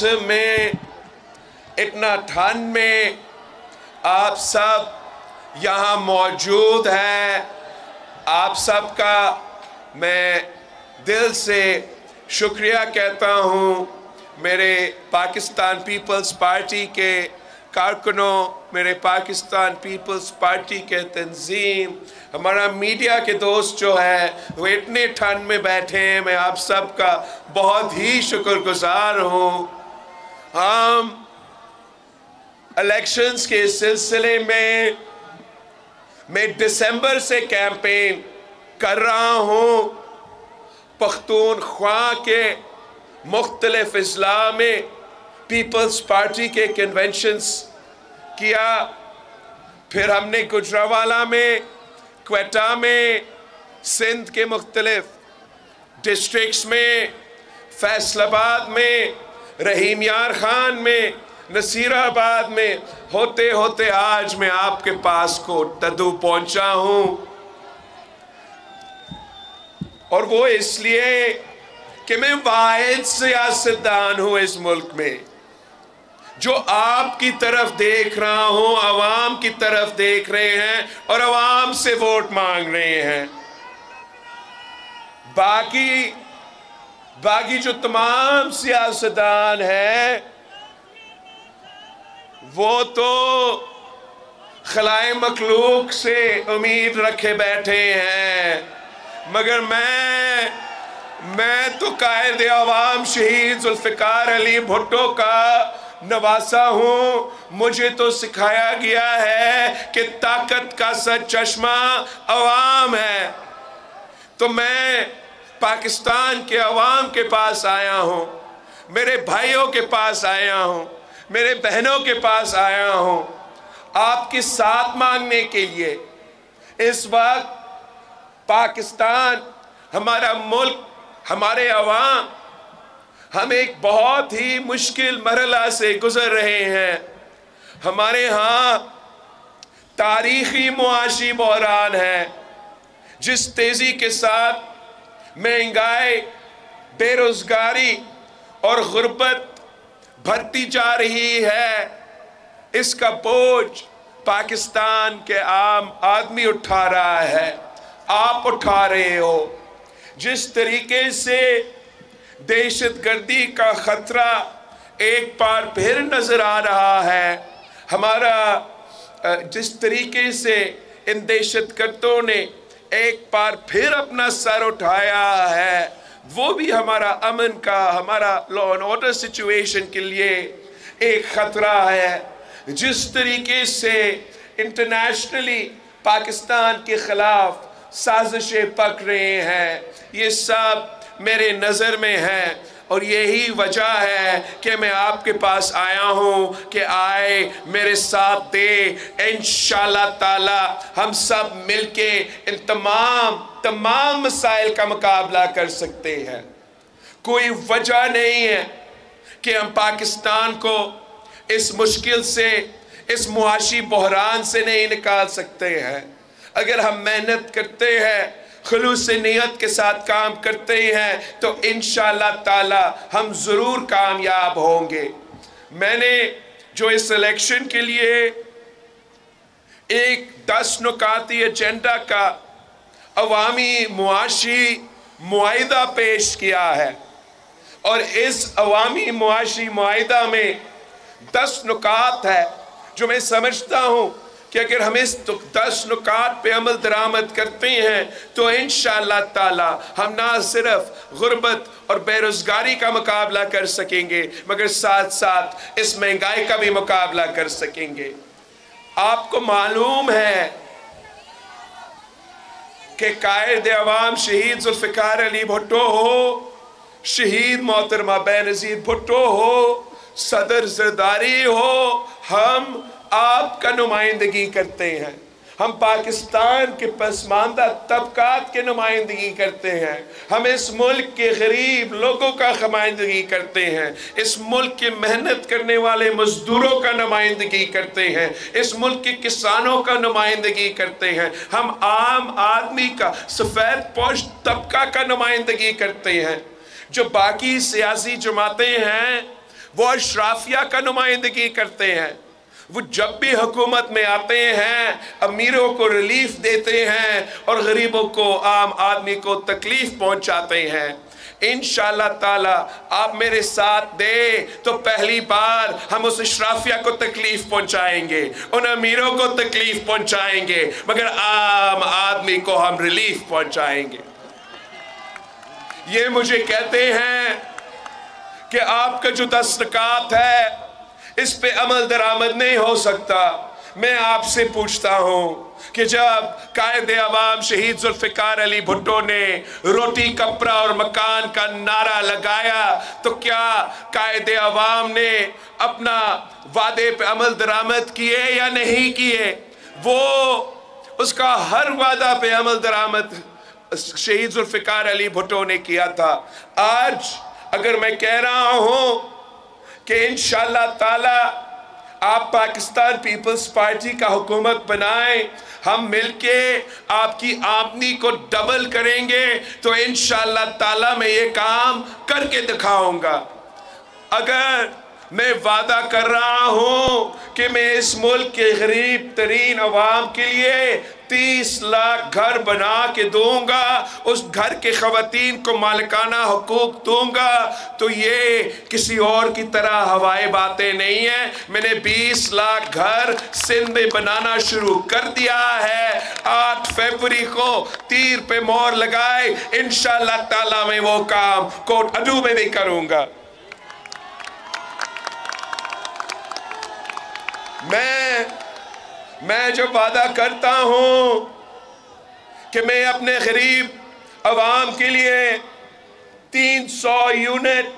मौसम में, इतना ठंड में आप सब यहाँ मौजूद हैं। आप सबका मैं दिल से शुक्रिया कहता हूँ। मेरे पाकिस्तान पीपल्स पार्टी के कारकुनों, मेरे पाकिस्तान पीपल्स पार्टी के तंजीम, हमारा मीडिया के दोस्त जो है वो इतने ठंड में बैठे हैं, मैं आप सबका बहुत ही शुक्रगुजार हूँ। हम इलेक्शंस के सिलसिले में मैं दिसंबर से कैंपेन कर रहा हूँ। पख्तूनख्वा के मुख्तलिफ अजला में पीपल्स पार्टी के कन्वेंशंस किया, फिर हमने गुजरावाला में, क्वेटा में, सिंध के मुख्तलिफ डिस्ट्रिक्ट्स में, फैसलाबाद में, रहीम यार खान में, नसीराबाद में, होते होते आज मैं आपके पास को तदू पहुंचा हूं। और वो इसलिए कि मैं वाहिद सियासतदान हूं इस मुल्क में जो आपकी तरफ देख रहा हूं, अवाम की तरफ देख रहे हैं और अवाम से वोट मांग रहे हैं। बाकी जो तमाम सियासतदान हैं वो तो खलाए मखलूक से उम्मीद रखे बैठे हैं, मगर मैं तो कायद अवाम शहीद जुल्फ़िकार अली भुट्टो का नवासा हूँ। मुझे तो सिखाया गया है कि ताकत का सच चश्मा अवाम है। तो मैं पाकिस्तान के अवाम के पास आया हूँ, मेरे भाइयों के पास आया हूँ, मेरे बहनों के पास आया हूँ आपके साथ मांगने के लिए। इस वक्त पाकिस्तान, हमारा मुल्क, हमारे अवाम, हम एक बहुत ही मुश्किल मरहला से गुजर रहे हैं। हमारे यहाँ तारीखी मुआशी बहरान है। जिस तेज़ी के साथ महंगाई, बेरोज़गारी और गुर्बत बढ़ती जा रही है, इसका बोझ पाकिस्तान के आम आदमी उठा रहा है, आप उठा रहे हो। जिस तरीके से दहशतगर्दी का खतरा एक बार फिर नजर आ रहा है, जिस तरीके से इन दहशतगर्दों ने एक बार फिर अपना सर उठाया है, वो भी हमारा अमन का, हमारा लॉ एंड ऑर्डर सिचुएशन के लिए एक खतरा है। जिस तरीके से इंटरनेशनली पाकिस्तान के खिलाफ साजिशें पक रहे हैं, ये सब मेरे नज़र में है। और यही वजह है कि मैं आपके पास आया हूँ कि आए मेरे साथ दे, इंशाअल्लाह ताला हम सब मिलके इन तमाम मसाइल का मुकाबला कर सकते हैं। कोई वजह नहीं है कि हम पाकिस्तान को इस मुश्किल से, इस मुआशी बहरान से नहीं निकाल सकते हैं। अगर हम मेहनत करते हैं, खुलूस नियत के साथ काम करते हैं, तो इंशाअल्लाह ताला हम ज़रूर कामयाब होंगे। मैंने जो इस इलेक्शन के लिए एक 10 नुकाती एजेंडा का अवामी मुआशी मुआहिदा पेश किया है, और इस अवामी मुआशी मुआहिदा में 10 नुकात है जो मैं समझता हूँ कि अगर हम इस 10 नुकात पे अमल दरामद करते हैं तो इंशाअल्लाह ताला हम ना सिर्फ गुर्बत और बेरोज़गारी का मुकाबला कर सकेंगे, मगर साथ साथ इस महंगाई का भी मुकाबला कर सकेंगे। आपको मालूम है कि कायद अवाम शहीद जुल्फ़िकार अली भुट्टो हो, शहीद मोहतरमा बेनज़ीर भुट्टो हो, सदर ज़रदारी हो, हम आपका नुमाइंदगी करते हैं। हम पाकिस्तान के पसमानदा तबकात के नुमाइंदगी करते हैं। हम इस मुल्क के गरीब लोगों का नुमाइंदगी करते हैं। इस मुल्क के मेहनत करने वाले मजदूरों का नुमाइंदगी करते हैं। इस मुल्क के किसानों का नुमाइंदगी करते हैं। हम आम आदमी का, सफ़ेद पोश तबका का नुमाइंदगी करते हैं। जो बाकी सियासी जमातें हैं وہ اشرافیہ کا نمائندگی کرتے ہیں، وہ جب بھی حکومت میں آتے ہیں امیروں کو ریلیف دیتے ہیں اور غریبوں کو، عام آدمی کو تکلیف پہنچاتے ہیں۔ انشاءاللہ تعالی آپ میرے ساتھ دیں تو پہلی بار ہم اس اشرافیہ کو تکلیف پہنچائیں گے، ان امیروں کو تکلیف پہنچائیں گے، مگر عام آدمی کو ہم ریلیف پہنچائیں گے۔ یہ مجھے کہتے ہیں کہ آپ کا جو دستخط ہے اس پہ عمل درآمد نہیں ہو سکتا۔ میں آپ سے پوچھتا ہوں کہ جب قائد عوام شہید ذوالفقار علی بھٹو نے روٹی کپڑا اور مکان کا نعرہ لگایا تو کیا قائد عوام نے اپنا وعدے پہ عمل درآمد کیے یا نہیں کیے؟ وہ اس کا ہر وعدہ پہ عمل درآمد شہید ذوالفقار علی بھٹو نے کیا تھا۔ آج اگر میں کہہ رہا ہوں کہ انشاءاللہ تعالی آپ پاکستان پیپلز پارٹی کا حکومت بنائیں، ہم مل کے آپ کی آمدنی کو ڈبل کریں گے، تو انشاءاللہ تعالی میں یہ کام کر کے دکھاؤں گا۔ اگر میں وعدہ کر رہا ہوں کہ میں اس ملک کے غریب ترین عوام کے لیے 30 لاکھ گھر بنا کے دوں گا، اس گھر کے خواتین کو مالکانہ حقوق دوں گا، تو یہ کسی اور کی طرح ہوائی باتیں نہیں ہیں۔ میں نے 20 لاکھ گھر سندھ میں بنانا شروع کر دیا ہے۔ 8 فروری کو تیر پہ مہر لگائے، انشاءاللہ تعالی میں وہ کام کوٹ ادو میں بھی کروں گا۔ میں جو وعدہ کرتا ہوں کہ میں اپنے غریب عوام کے لیے 300 یونٹ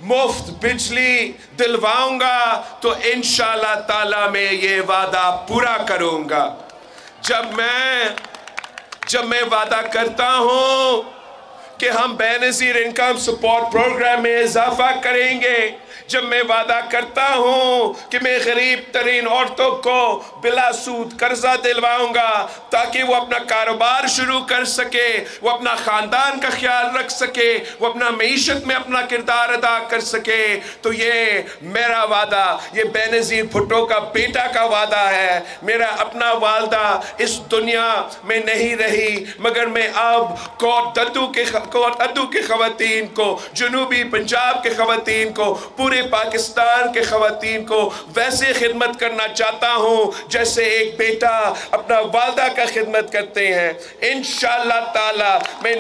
مفت بجلی دلواؤں گا، تو انشاءاللہ تعالی میں یہ وعدہ پورا کروں گا۔ جب میں وعدہ کرتا ہوں کہ ہم بے نظیر انکم سپورٹ پروگرام میں اضافہ کریں گے، جب میں وعدہ کرتا ہوں کہ میں غریب ترین عورتوں کو بلا سود قرضہ دلواؤں گا تاکہ وہ اپنا کاروبار شروع کر سکے، وہ اپنا خاندان کا خیال رکھ سکے، وہ اپنا معیشت میں اپنا کردار ادا کر سکے، تو یہ میرا وعدہ، یہ بے نظیر بھٹو کا بیٹا کا وعدہ ہے۔ میرا اپنا والدہ اس دنیا میں نہیں رہی، مگر میں اب کوٹ ادو کے خواتین کو، جنوبی پنجاب کے خواتین کو، پورے پاکستان کے خواتین کو ویسے خدمت کرنا چاہتا ہوں جیسے ایک بیٹا اپنا والدہ کا خدمت کرتے ہیں۔ انشاءاللہ تعالی میں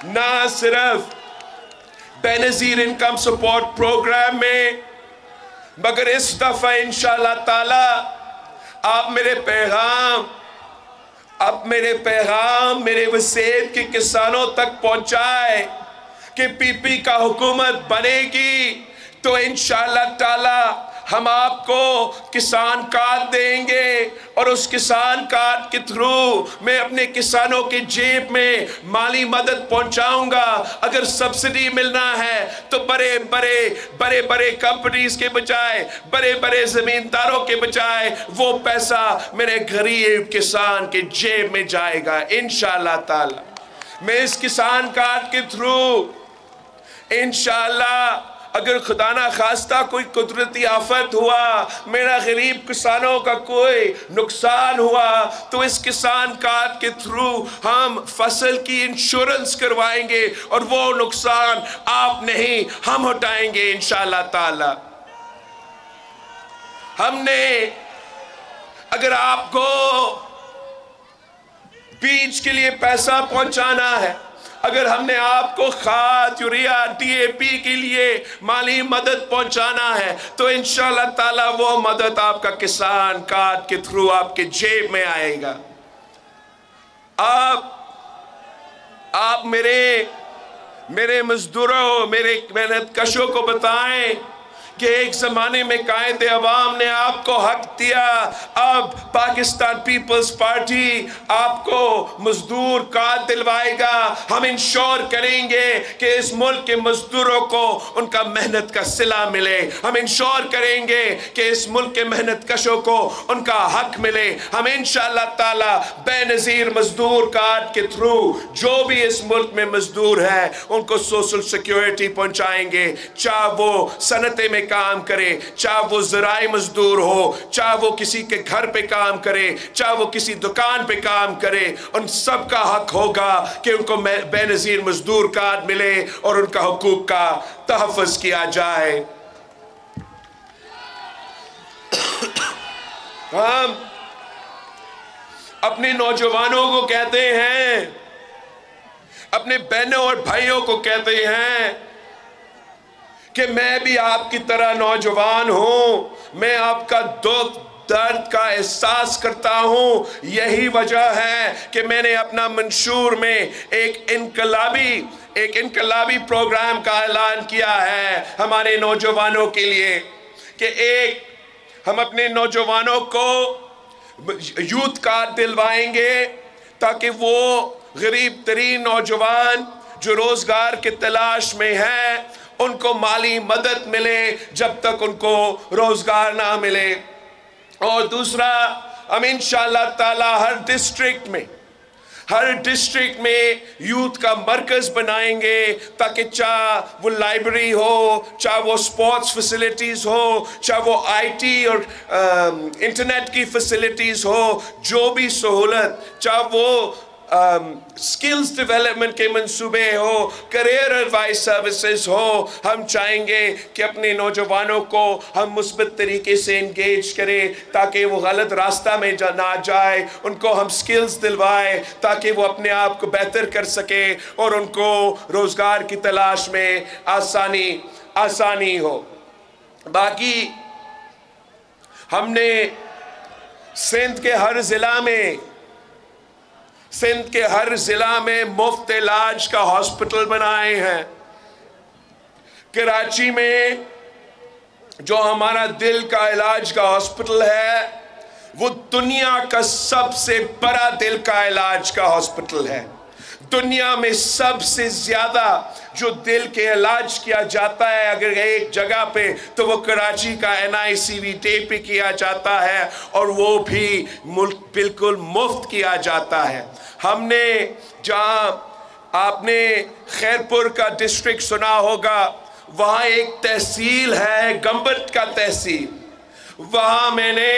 نہ صرف بے نظیر انکم سپورٹ پروگرام میں، مگر اس دفعہ انشاءاللہ تعالی آپ میرے وسیب کے کسانوں تک پہنچائے کہ پی پی کا حکومت بنے گی، تو انشاءاللہ تعالی ہم آپ کو کسان کارڈ دیں گے، اور اس کسان کارڈ کے تھرو میں اپنے کسانوں کے جیب میں مالی مدد پہنچاؤں گا۔ اگر سبسڈی ملنا ہے تو بڑے کمپنیز کے بجائے، بڑے زمینداروں کے بجائے وہ پیسہ میرے غریب کسان کے جیب میں جائے گا انشاءاللہ تعالی۔ میں اس کسان کارڈ کے تھرو انشاءاللہ اگر خدا نہ خواستہ کوئی قدرتی آفت ہوا، میرا غریب کسانوں کا کوئی نقصان ہوا، تو اس کسان کارڈ کے تھرو ہم فصل کی انشورنس کروائیں گے، اور وہ نقصان آپ نہیں ہم ہٹائیں گے انشاءاللہ تعالی۔ ہم نے اگر آپ کو بیج کے لیے پیسہ پہنچانا ہے، اگر ہم نے آپ کو کھاد، یوریا، ڈی اے پی کے لیے مالی مدد پہنچانا ہے، تو انشاءاللہ تعالی وہ مدد آپ کا کسان کارڈ کے تھرو آپ کے جیب میں آئے گا۔ آپ میرے مزدوروں، میرے محنت کشوں کو بتائیں کہ ایک زمانے میں قائد عوام نے آپ کو حق دیا، اب پاکستان پیپلز پارٹی آپ کو مزدور کارڈ دلوائے گا۔ ہم انشور کریں گے کہ اس ملک کے مزدوروں کو ان کا محنت کا صلہ ملے، ہم انشور کریں گے کہ اس ملک کے محنت کشوں کو ان کا حق ملے۔ ہم انشاءاللہ تعالی بے نظیر مزدور کارڈ کے تھرو جو بھی اس ملک میں مزدور ہے ان کو سوشل سیکیورٹی پہنچائیں گے، چاہے وہ صنعتیں میں کام کرے، چاہے وہ زراعی مزدور ہو، چاہے وہ کسی کے گھر پہ کام کرے، چاہے وہ کسی دکان پہ کام کرے، ان سب کا حق ہوگا کہ ان کو بے نظیر مزدور کارڈ ملے اور ان کا حقوق کا تحفظ کیا جائے۔ ہم اپنے نوجوانوں کو کہتے ہیں، اپنے بہنوں اور بھائیوں کو کہتے ہیں کہ میں بھی آپ کی طرح نوجوان ہوں، میں آپ کا دکھ درد کا احساس کرتا ہوں۔ یہی وجہ ہے کہ میں نے اپنا منشور میں ایک انقلابی پروگرام کا اعلان کیا ہے ہمارے نوجوانوں کے لیے، کہ ہم اپنے نوجوانوں کو یوتھ کارڈ دلوائیں گے تاکہ وہ غریب ترین نوجوان جو روزگار کے تلاش میں ہیں ان کو مالی مدد ملے جب تک ان کو روزگار نہ ملے۔ اور دوسرا، ہم انشاءاللہ تعالی ہر ڈسٹرکٹ میں یوتھ کا مرکز بنائیں گے تاکہ چاہے وہ لائبریری ہو، چاہے وہ سپورٹس فیسلٹیز ہو، چاہے وہ آئی ٹی اور انٹرنیٹ کی فیسلٹیز ہو، جو بھی سہولت، چاہے وہ سکلز ڈیولپمنٹ کے منصوبے ہو، کریئر ایڈوائس سروسز ہو، ہم چاہیں گے کہ اپنے نوجوانوں کو ہم مثبت طریقے سے انگیج کریں تاکہ وہ غلط راستہ میں نہ جائے، ان کو ہم سکلز دلوائیں تاکہ وہ اپنے آپ کو بہتر کر سکیں اور ان کو روزگار کی تلاش میں آسانی ہو۔ باقی ہم نے سندھ کے ہر ضلع میں مفت علاج کا ہاسپٹل بنائے ہیں۔ کراچی میں جو ہمارا دل کا علاج کا ہاسپٹل ہے وہ دنیا کا سب سے بڑا دل کا علاج کا ہاسپٹل ہے۔ دنیا میں سب سے زیادہ جو دل کے علاج کیا جاتا ہے اگر ایک جگہ پہ تو وہ کراچی کا NICV پہ کیا جاتا ہے، اور وہ بھی بالکل مفت کیا جاتا ہے۔ ہم نے جہاں آپ نے خیرپور کا ڈسٹرکٹ سنا ہوگا، وہاں ایک تحصیل ہے گمبت کا تحصیل، وہاں میں نے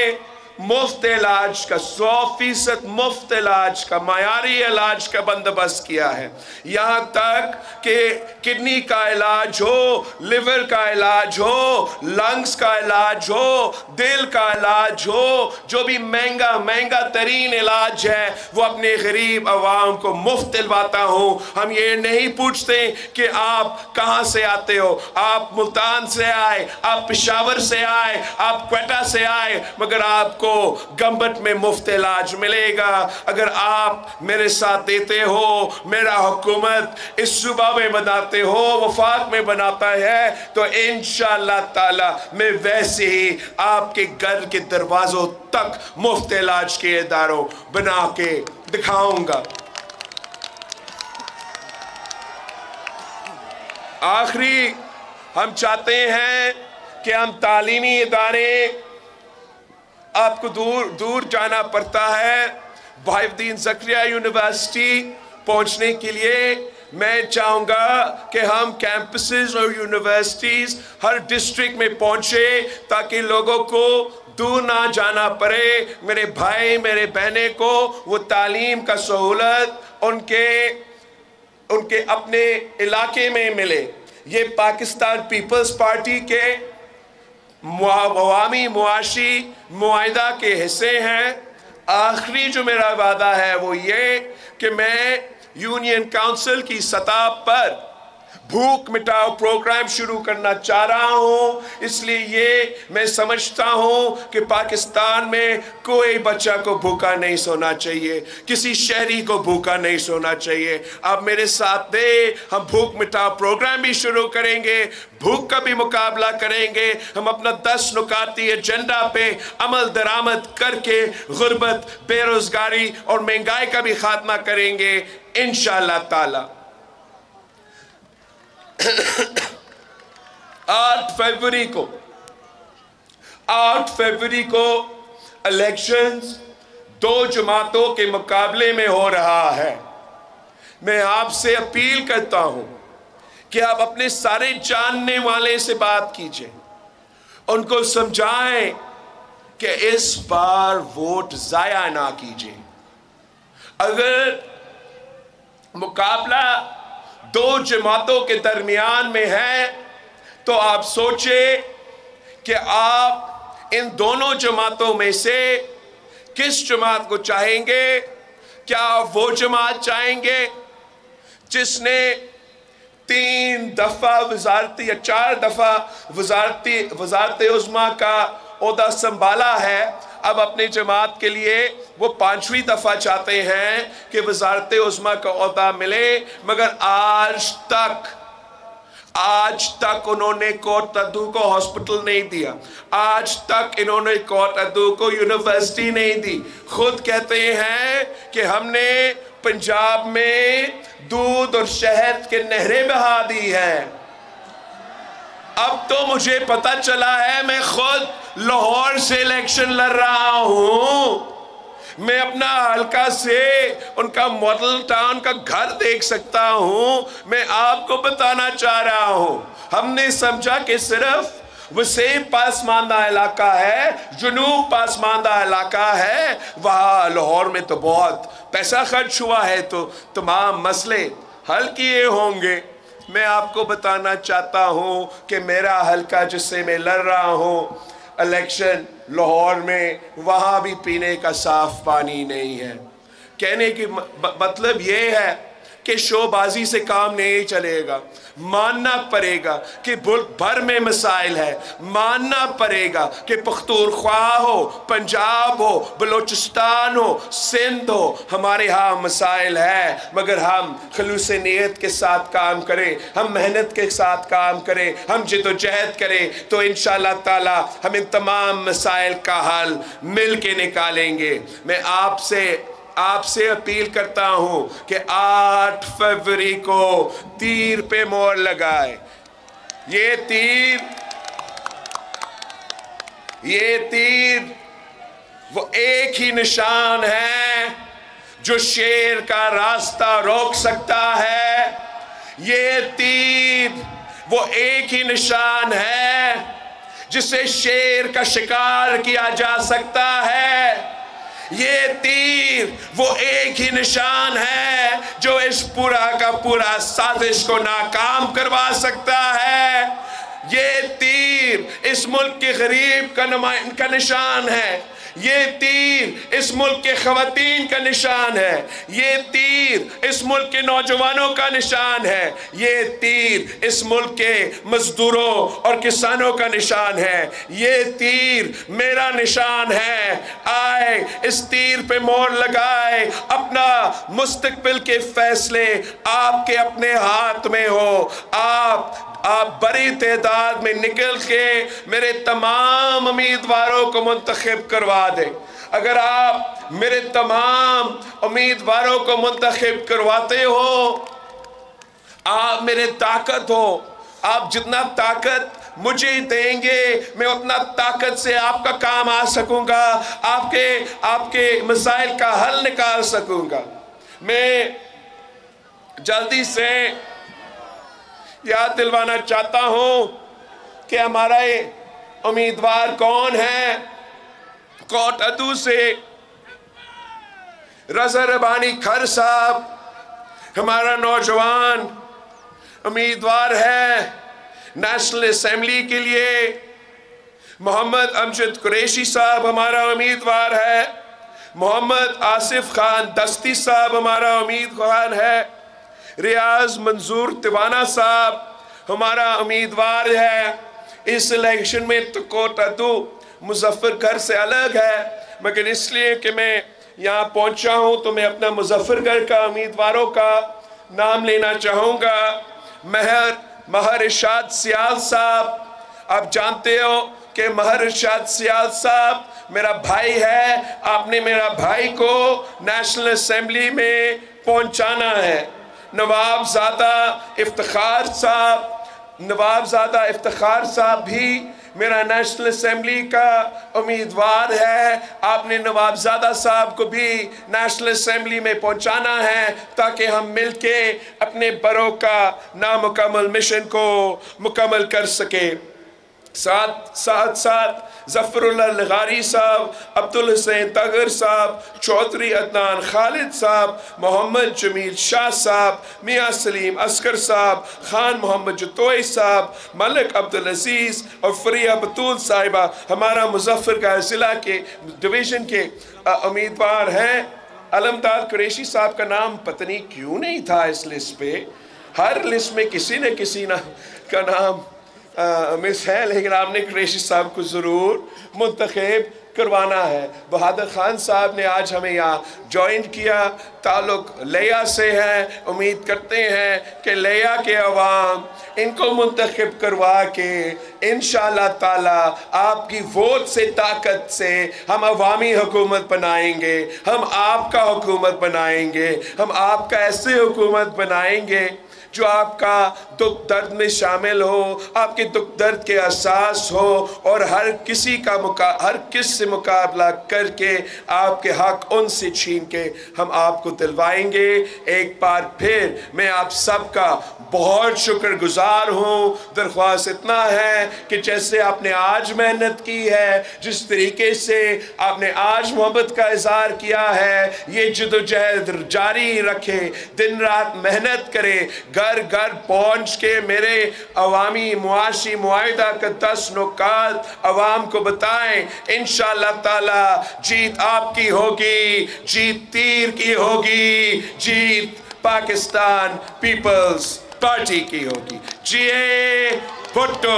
مفت علاج کا 100% مفت علاج کا معیاری علاج کا بندوبست کیا ہے، یہاں تک کہ کڈنی کا علاج ہو، لیور کا علاج ہو، لنگز کا علاج ہو، دل کا علاج ہو، جو بھی مہنگا ترین علاج ہے وہ اپنے غریب عوام کو مفت دلواتا ہوں۔ ہم یہ نہیں پوچھتے کہ آپ کہاں سے آتے ہو، آپ ملتان سے آئے، آپ پشاور سے آئے، آپ کوئٹہ سے آئے، مگر آپ کو گمبت میں مفت علاج ملے گا۔ اگر آپ میرے ساتھ دیتے ہو، میرا حکومت اس صوبہ میں بناتے ہو، وفاق میں بناتا ہے، تو انشاءاللہ تعالی میں ویسے ہی آپ کے گھر کے دروازوں تک مفت علاج کے اداروں بنا کے دکھاؤں گا۔ آخری ہم چاہتے ہیں کہ ہم تعلیمی ادارے، آپ کو دور جانا پڑتا ہے بہاء الدین زکریا یونیورسٹی پہنچنے کے لیے، میں چاہوں گا کہ ہم کیمپسز اور یونیورسٹیز ہر ڈسٹرکٹ میں پہنچے تاکہ لوگوں کو دور نہ جانا پڑے، میرے بھائی میرے بہنیں کو وہ تعلیم کا سہولت ان کے اپنے علاقے میں ملے۔ یہ پاکستان پیپلز پارٹی کے عوامی معاشی معاہدہ کے حصے ہیں۔ آخری جو میرا وعدہ ہے وہ یہ کہ میں یونین کاؤنسل کی سطح پر भूख मिटाओ प्रोग्राम शुरू करना चाह रहा हूं। इसलिए ये मैं समझता हूं कि पाकिस्तान में कोई बच्चा को भूखा नहीं सोना चाहिए, किसी शहरी को भूखा नहीं सोना चाहिए। आप मेरे साथ दे, हम भूख मिटाओ प्रोग्राम भी शुरू करेंगे, भूख का भी मुकाबला करेंगे। हम अपना 10 नुकाती एजेंडा पे अमल दरामद करके गुर्बत, बेरोजगारी और महंगाई का भी खात्मा करेंगे इंशाअल्लाह ताला। 8 फरवरी को इलेक्शंस 2 जमातों के मुकाबले में हो रहा है। मैं आपसे अपील करता हूं कि आप अपने सारे जानने वाले से बात कीजिए, उनको समझाएं कि इस बार वोट जाया ना कीजिए। अगर मुकाबला 2 जमातों के दरमियान में है तो आप सोचें कि आप इन दोनों जमातों में से किस जमात को चाहेंगे। क्या आप वो जमात चाहेंगे जिसने 3 दफा वजारती या 4 दफा वजारत उज़्मा का ओहदा संभाला है, अब अपनी जमात के लिए वो 5वीं दफा चाहते हैं कि वजारत उज़्मा का ओहदा मिले, मगर आज तक उन्होंने कोट अदू को हॉस्पिटल नहीं दिया, आज तक इन्होंने कोट अदू को यूनिवर्सिटी नहीं दी। खुद कहते हैं कि हमने पंजाब में दूध और शहद के नहरें बहा दी हैं। अब तो मुझे पता चला है, मैं खुद लाहौर से इलेक्शन लड़ रहा हूं, मैं अपना हल्का से उनका मॉडल टाउन का घर देख सकता हूं। मैं आपको बताना चाह रहा हूं, हमने समझा कि सिर्फ वसीम पासमानदा इलाका है, जुनूब पासमानदा इलाका है, वहाँ लाहौर में तो बहुत पैसा खर्च हुआ है तो तमाम मसले हल किए होंगे। मैं आपको बताना चाहता हूं कि मेरा हल्का जिससे मैं लड़ रहा हूं इलेक्शन लाहौर में, वहाँ भी पीने का साफ पानी नहीं है। कहने की मतलब ये है कि शोबाजी से काम नहीं चलेगा, मानना पड़ेगा कि मुल्क भर में मसाइल है, मानना पड़ेगा कि पख्तूनख्वा हो, पंजाब हो, बलोचिस्तान हो, सिंध हो, हमारे यहाँ मसाइल है, मगर हम खलूस नीयत के साथ काम करें, हम मेहनत के साथ काम करें, हम जिद्दोजहद करें तो इंशाअल्लाह ताला हम इन तमाम मसाइल का हल मिल के निकालेंगे। मैं आपसे अपील करता हूं कि 8 फरवरी को तीर पे मोहर लगाए। ये तीर वो एक ही निशान है जो शेर का रास्ता रोक सकता है। ये तीर वो एक ही निशान है जिससे शेर का शिकार किया जा सकता है। ये तीर वो एक ही निशान है जो इस पूरा का पूरा साजिश को नाकाम करवा सकता है। ये तीर इस मुल्क के गरीब का निशान है, ये तीर इस मुल्क के खवातीन का निशान है, ये तीर इस मुल्क के नौजवानों का निशान है, ये तीर इस मुल्क के मजदूरों और किसानों का निशान है, ये तीर मेरा निशान है। आए इस तीर पे मोहर लगाए, अपना मुस्तकबिल के फैसले आपके अपने हाथ में हो। आप बड़ी तादाद में निकल के मेरे तमाम उम्मीदवारों को मुंतखब करवा दें। अगर आप मेरे तमाम उम्मीदवारों को मुंतखब करवाते हो, आप मेरे ताकत हो, आप जितना ताकत मुझे देंगे मैं उतना ताकत से आपका काम आ सकूंगा, आपके मसाइल का हल निकाल सकूंगा। मैं जल्दी से याद दिलवाना चाहता हूं कि हमारा ये उम्मीदवार कौन है। कोट अदू से रज़ा रबानी खर साहब हमारा नौजवान उम्मीदवार है नेशनल असेंबली के लिए। मोहम्मद अमजद कुरैशी साहब हमारा उम्मीदवार है। मोहम्मद आसिफ खान दस्ती साहब हमारा उम्मीदवार है। रियाज मंजूर तिवाना साहब हमारा उम्मीदवार है। इस इलेक्शन में तो कोटा तो मुजफ्फरगढ़ से अलग है, मगर इसलिए कि मैं यहाँ पहुँचा हूँ तो मैं अपना मुजफ्फरगढ़ का उम्मीदवारों का नाम लेना चाहूँगा। महर इरशाद सियाल साहब, आप जानते हो कि महर इरशाद सियाल साहब मेरा भाई है। आपने मेरा भाई को नेशनल असेंबली में पहुंचाना है। नवाबजादा इफ्तिखार साहब भी मेरा नेशनल असेंबली का उम्मीदवार है। आपने नवाबजादा साहब को भी नेशनल असेंबली में पहुंचाना है ताकि हम मिलके अपने बरों का नामुकम्मल मिशन को मुकम्मल कर सके। साथ ज़फ़रुल्लाह लगारी साहब, अब्दुल हुसैन तगर साहब, चौधरी अदनान खालिद साहब, मोहम्मद जमील शाह साहब, मियाँ सलीम अस्कर साहब, खान मोहम्मद जतोई साहब, मलिक अब्दुल अजीज़ और फरिया बतूल साहिबा हमारा मुजफ्फरगढ़ ज़िला के डिवीज़न के उम्मीदवार हैं। अलमदार कुरैशी साहब का नाम पता नहीं क्यों नहीं था इस लिस्ट पे। हर लिस्ट में किसी न किसी का नाम मिस है, लेकिन आपने कुरैशी साहब को ज़रूर मुंतखब करवाना है। बहादुर खान साहब ने आज हमें यहाँ ज्वाइन किया, ताल्लुक लिया से है। उम्मीद करते हैं कि लिया के अवाम इनको मुंतखब करवा के इंशाअल्लाह ताला आपकी वोट से ताकत से हम अवामी हुकूमत बनाएंगे, हम आपका हुकूमत बनाएंगे, हम आपका ऐसे हुकूमत बनाएंगे जो आपका दुख दर्द में शामिल हो, आपके दुख दर्द के एहसास हो और हर किस से मुकाबला करके आपके हक उनसे छीन के हम आपको दिलवाएंगे। एक बार फिर मैं आप सबका बहुत शुक्रगुजार हूँ। दरख्वास्त इतना है कि जैसे आपने आज मेहनत की है, जिस तरीके से आपने आज मोहब्बत का इजहार किया है, ये जदोजहद जारी रखे, दिन रात मेहनत करें, घर घर पहुँच के मेरे अवामी मुआशी मुआहिदा का 10 नुकात अवाम को बताएं। इंशाअल्लाह ताला जीत आपकी होगी, जीत तीर की होगी, जीत पाकिस्तान पीपल्स पार्टी की होगी। जिए भुट्टो।